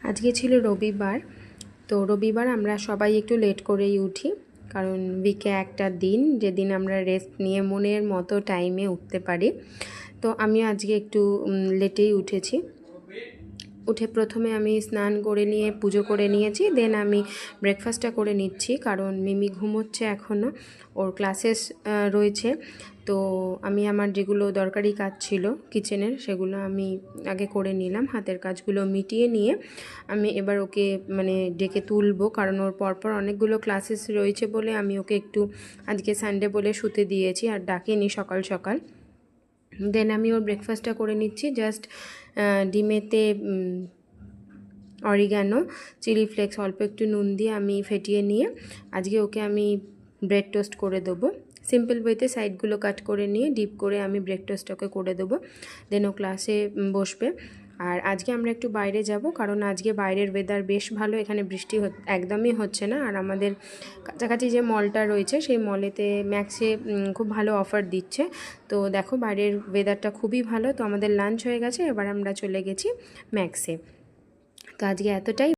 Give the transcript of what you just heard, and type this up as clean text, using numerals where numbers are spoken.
আজকে ছিল রবিবার। তো রবিবার আমরা সবাই একটু লেট করেই উঠি, কারণ উইকে একটা দিন যেদিন আমরা রেস্ট নিয়ে মনের মতো টাইমে উঠতে পারি। তো আমি আজকে একটু লেটেই উঠেছি। উঠে প্রথমে আমি স্নান করে নিয়ে পুজো করে নিয়েছি, দেন আমি ব্রেকফাস্টটা করে নিচ্ছি, কারণ মিমি ঘুমোচ্ছে এখনও, ওর ক্লাসেস রয়েছে। তো আমি আমার যেগুলো দরকারি কাজ ছিল কিচেনের সেগুলো আমি আগে করে নিলাম, হাতের কাজগুলো মিটিয়ে নিয়ে আমি এবার ওকে ডেকে তুলবো, কারণ ওর পরপর অনেকগুলো ক্লাসেস রয়েছে বলে আমি ওকে একটু আজকে সানডে বলে শুতে দিয়েছি আর ডাকিনি সকাল সকাল। দেন আমি ওর ব্রেকফাস্টটা করে নিচ্ছি। জাস্ট ডিমেতে অরিগ্যানো, চিলি ফ্লেক্স, অল্প একটু নুন দিয়ে আমি ফেটিয়ে নিয়ে আজকে ওকে আমি ব্রেড টোস্ট করে দেবো। সিম্পল ওয়েতে সাইডগুলো কাট করে নিয়ে ডিপ করে আমি ব্রেড টোস্ট ওকে করে দেবো, দেন ও ক্লাসে বসবে। আর আজকে আমরা একটু বাইরে যাব, কারণ আজকে বাইরের ওয়েদার বেশ ভালো, এখানে বৃষ্টি একদমই হচ্ছে না। আর আমাদের কাছাকাছি যে মলটা রয়েছে সেই মলেতে ম্যাক্সে খুব ভালো অফার দিচ্ছে। তো দেখো বাইরের ওয়েদারটা খুবই ভালো। তো আমাদের লাঞ্চ হয়ে গেছে, এবার আমরা চলে গেছি ম্যাক্সে। তো আজকে এতটাই।